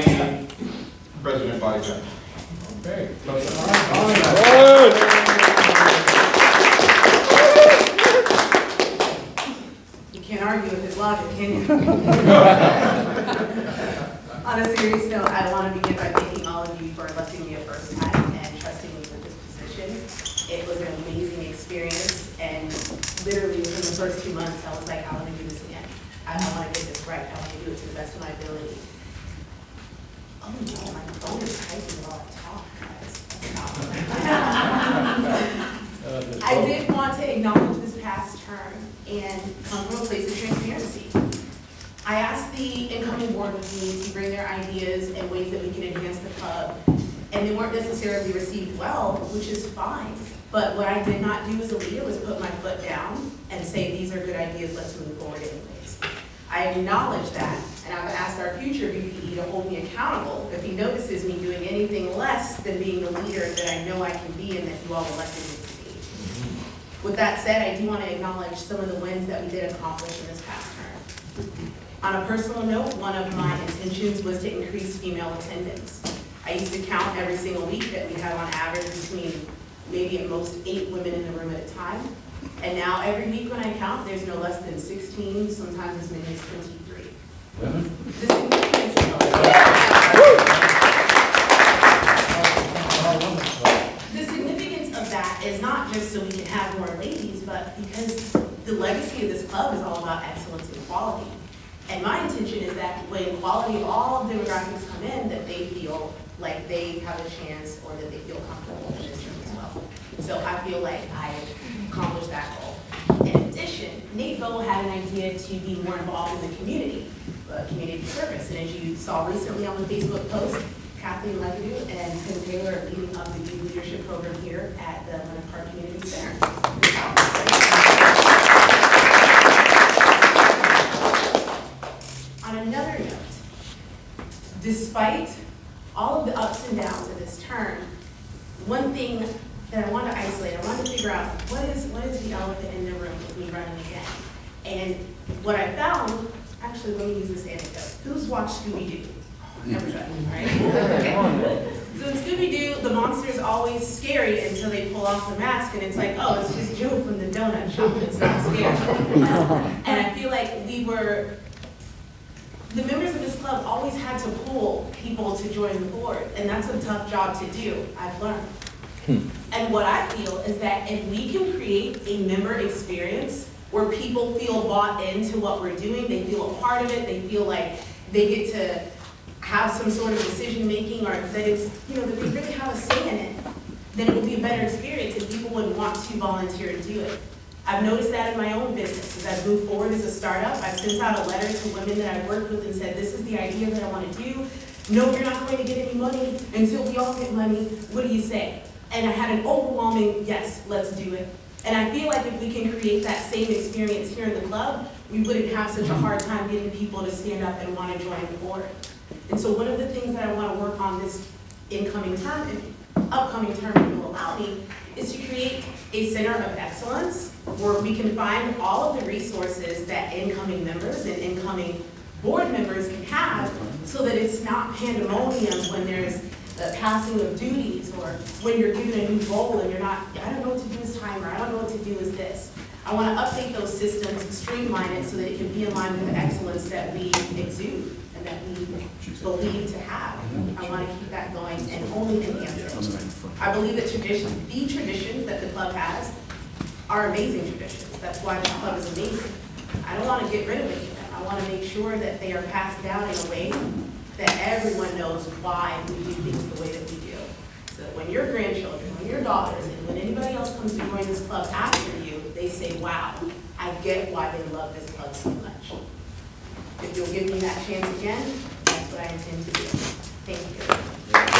the president by then. Okay. You can't argue with his logic, can you? On a serious note, I want to begin by thanking all of you for electing me a first time and trusting me with this position. It was an amazing experience, and literally within the first 2 months, I was like, I want to do this again. I want to get this right. I want to do it to the best of my ability. Oh no, my phone is typing while I talk, guys. I did want to acknowledge this past term and come from a place of transparency. I asked the incoming board with me to bring their ideas and ways that we can enhance the club, and they weren't necessarily received well, which is fine. But what I did not do as a leader was put my foot down and say, these are good ideas, let's move forward anyways. I acknowledge that, and I've asked our future VPE to hold me accountable if he notices me doing anything less than being the leader that I know I can be and that you all elected me to be. With that said, I do want to acknowledge some of the wins that we did accomplish in this past term. On a personal note, one of my intentions was to increase female attendance. I used to count every single week that we had on average between maybe at most 8 women in the room at a time. And now every week when I count, there's no less than 16, sometimes as many as 23. The significance of that is not just so we can have more ladies, but because the legacy of this club is all about excellence and quality. And my intention is that when quality of all demographics come in, that they feel like they have a chance or that they feel comfortable in this room as well. So I feel like I accomplished that goal. In addition, Nate Bowe had an idea to be more involved in the community service. And as you saw recently on the Facebook post, Kathleen Levidew and Tim Taylor are leading up the youth leadership program here at the Leonard Park Community Center. On another note, despite all of the ups and downs of this term, one thing that I wanted to isolate, I wanted to figure out what is the elephant in the room with me running again. And what I found, actually let me use this anecdote. Who's watched Scooby-Doo? Everybody, right? Okay. So in Scooby-Doo, the monster is always scary until they pull off the mask and it's like, oh, it's just Joe from the donut shop, it's not scary. And I feel like the members of this club always had to pull people to join the board, and that's a tough job to do, I've learned. And what I feel is that if we can create a member experience where people feel bought into what we're doing, they feel a part of it, they feel like they get to have some sort of decision making, or that it's, that they really have a say in it, then it will be a better experience and people would want to volunteer to do it. I've noticed that in my own business. As I've moved forward as a startup, I've sent out a letter to women that I've worked with and said, this is the idea that I want to do. No, you're not going to get any money until we all get money. What do you say? And I had an overwhelming, yes, let's do it. And I feel like if we can create that same experience here in the club, we wouldn't have such a hard time getting people to stand up and want to join the board. And so one of the things that I want to work on this upcoming term, if you'll allow me, is to create a center of excellence where we can find all of the resources that incoming members and incoming board members can have, so that it's not pandemonium when there's the passing of duties, or when you're given a new role and you're not, I don't know what to do as timer, I don't know what to do as this. I want to update those systems, streamline it so that it can be in line with the excellence that we exude and that we believe to have. I want to keep that going and only enhance it. I believe that the traditions that the club has are amazing traditions. That's why the club is amazing. I don't want to get rid of any of them. I want to make sure that they are passed down in a way that everyone knows why we do things the way that we do. So that when your grandchildren, when your daughters, and when anybody else comes to join this club after you, they say, wow, I get why they love this club so much. If you'll give me that chance again, that's what I intend to do. Thank you.